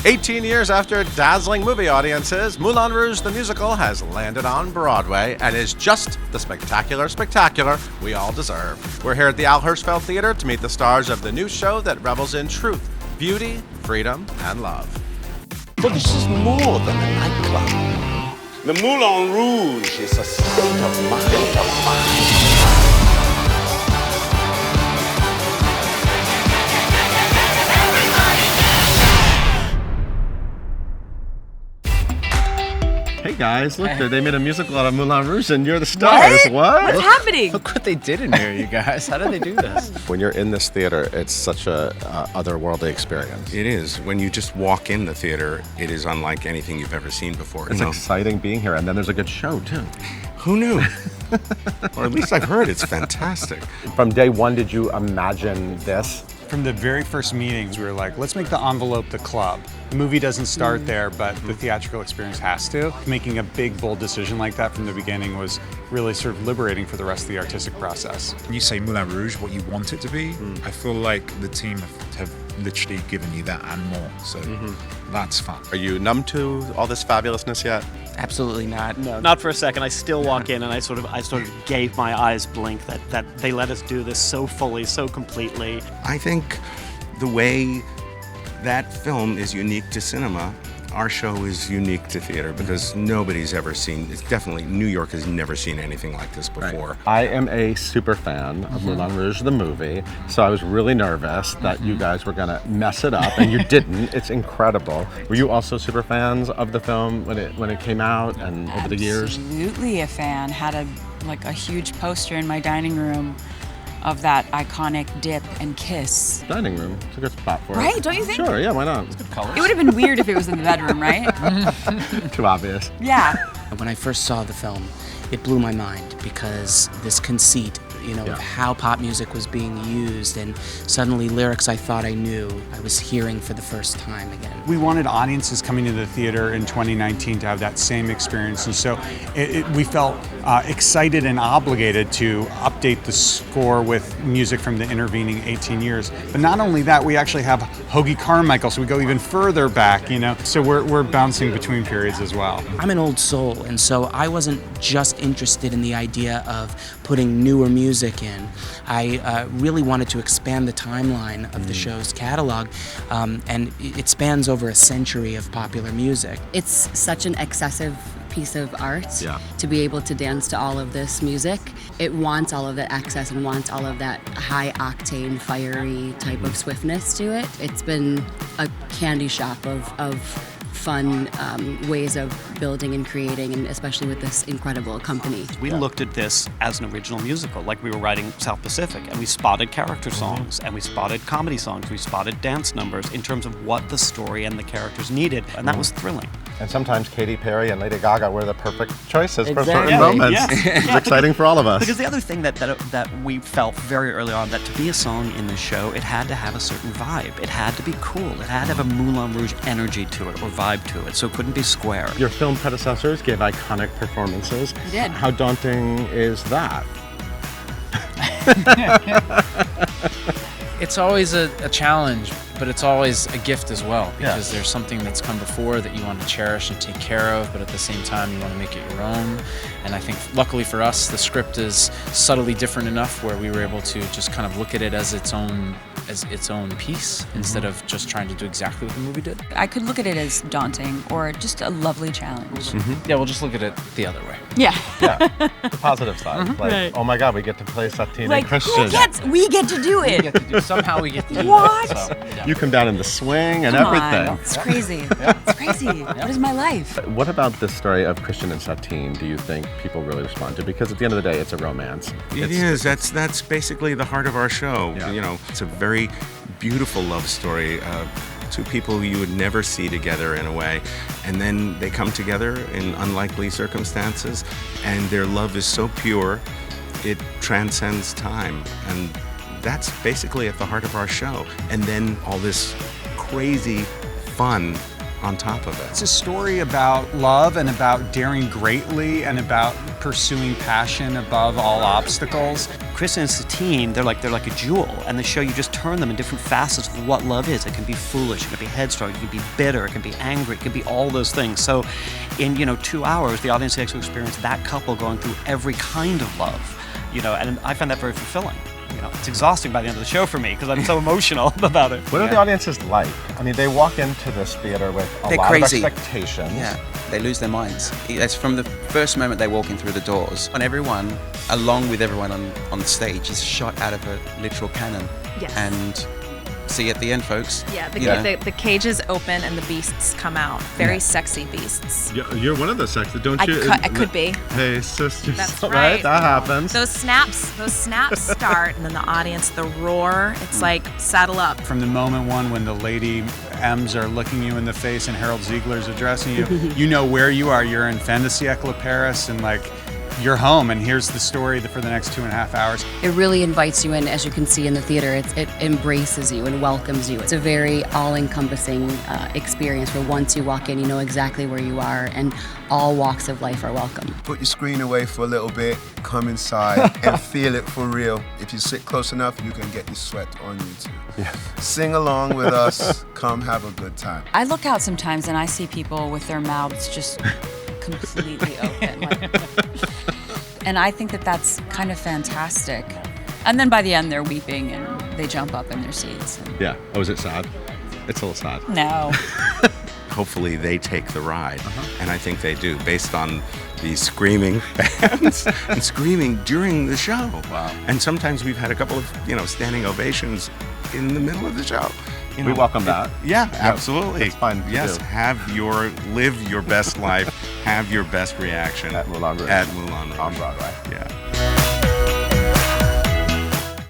18 years after dazzling movie audiences, Moulin Rouge the musical has landed on Broadway and is just the spectacular spectacular we all deserve. We're here at the Al Hirschfeld Theater to meet the stars of the new show that revels in truth, beauty, freedom, and love. But this is more than a nightclub. The Moulin Rouge is a state of mind. Hey guys, look, they made a musical out of Moulin Rouge and you're the stars. What? What's happening? Look what they did in here, you guys. How did they do this? When you're in this theater, it's such a otherworldly experience. It is. When you just walk in the theater, it is unlike anything you've ever seen before. It's exciting being here, and then there's a good show too. Who knew? Or at least I've heard it's fantastic. From day one, did you imagine this? From the very first meetings, we were like, let's make the envelope the club. The movie doesn't start there, but the theatrical experience has to. Making a big, bold decision like that from the beginning was really sort of liberating for the rest of the artistic process. When you say Moulin Rouge, what you want it to be, I feel like the team have literally given you that and more, so that's fun. Are you numb to all this fabulousness yet? Absolutely not. No, not for a second. I still walk in and I sort of gave my eyes blink that they let us do this so fully, so completely. I think the way that film is unique to cinema, our show is unique to theater because nobody's ever seen, it's definitely, New York has never seen anything like this before. Right. I am a super fan of Moulin Rouge, the movie, so I was really nervous that you guys were gonna mess it up, and you didn't. It's incredible. Were you also super fans of the film when it came out and over the years? Absolutely a fan. Had a huge poster in my dining room of that iconic dip and kiss. Dining room, it's a good spot for it. Right, don't you think? Sure, yeah, why not? Good colors. It would have been weird if it was in the bedroom, right? Too obvious. Yeah. When I first saw the film, it blew my mind because this conceit, of how pop music was being used, and suddenly lyrics I thought I knew, I was hearing for the first time again. We wanted audiences coming to the theater in 2019 to have that same experience, and so we felt excited and obligated to update the score with music from the intervening 18 years. But not only that, we actually have Hoagy Carmichael, so we go even further back, so we're bouncing between periods as well. I'm an old soul, and so I wasn't just interested in the idea of putting newer music in. I really wanted to expand the timeline of the show's catalog, and it spans over a century of popular music. It's such an excessive piece of art to be able to dance to all of this music. It wants all of that access and wants all of that high octane, fiery type of swiftness to it. It's been a candy shop of fun ways of building and creating, and especially with this incredible company. We looked at this as an original musical, like we were writing South Pacific, and we spotted character songs, and we spotted comedy songs, we spotted dance numbers in terms of what the story and the characters needed, and that was thrilling. And sometimes Katy Perry and Lady Gaga were the perfect choices for Exactly. certain moments. Yes. It's exciting for all of us. Because the other thing that we felt very early on, that to be a song in the show, it had to have a certain vibe. It had to be cool. It had to have a Moulin Rouge energy to it, or vibe to it, so it couldn't be square. Your film predecessors gave iconic performances. They did. How daunting is that? It's always a challenge, but it's always a gift as well, because there's something that's come before that you want to cherish and take care of, but at the same time you want to make it your own. And I think luckily for us, the script is subtly different enough where we were able to just kind of look at it as its own piece, instead of just trying to do exactly what the movie did. I could look at it as daunting or just a lovely challenge. Yeah, we'll just look at it the other way. Yeah. Yeah, the positive side. Like, Right. oh my God, we get to play Satine Like, and Christian. we get to do it. Somehow we get to do What? that. So, yeah. You come down in the swing and Come everything. on. It's crazy. It's crazy. What is my life? What about this story of Christian and Satine do you think people really respond to? Because at the end of the day, it's a romance. It is. That's basically the heart of our show. Yeah. It's a very beautiful love story. Two people you would never see together in a way, and then they come together in unlikely circumstances, and their love is so pure, it transcends time, and that's basically at the heart of our show. And then all this crazy fun on top of it. It's a story about love and about daring greatly and about pursuing passion above all obstacles. Chris and Satine, they're like a jewel, and the show, you just turn them in different facets of what love is. It can be foolish, it can be headstrong, it can be bitter, it can be angry, it can be all those things. So in 2 hours, the audience gets to experience that couple going through every kind of love, and I find that very fulfilling. It's exhausting by the end of the show for me because I'm so emotional about it. What are the audiences like? I mean, they walk into this theater with a lot crazy. of expectations. Yeah, they lose their minds. It's from the first moment they walk in through the doors. And everyone, along with everyone on the stage, is shot out of a literal cannon. Yes. And see you at the end, folks. Yeah, the cages open and the beasts come out. Very sexy beasts. You're one of those sexy, don't I you? could be. Hey, sisters. That's right. right. That happens. Those snaps start, and then the audience, the roar. It's like saddle up. From the moment when the Lady M's are looking you in the face and Harold Ziegler's addressing you, you know where you are. You're in Fin de Siècle Paris, and you're home, and here's the story for the next 2.5 hours. It really invites you in, as you can see in the theater. It embraces you and welcomes you. It's a very all-encompassing experience where once you walk in, you know exactly where you are, and all walks of life are welcome. Put your screen away for a little bit, come inside, and feel it for real. If you sit close enough, you can get your sweat on you too. Yeah. Sing along with us, come have a good time. I look out sometimes and I see people with their mouths just completely open. And I think that's kind of fantastic. And then by the end, they're weeping and they jump up in their seats. Yeah. Oh, is it sad? It's a little sad. No. Hopefully they take the ride, and I think they do, based on the screaming fans and screaming during the show. Wow. And sometimes we've had a couple of, standing ovations in the middle of the show. We welcome that. Yeah, absolutely. It's fine. Yes, live your best life, have your best reaction at Moulin Rouge. At Moulin Rouge. On Broadway. Yeah.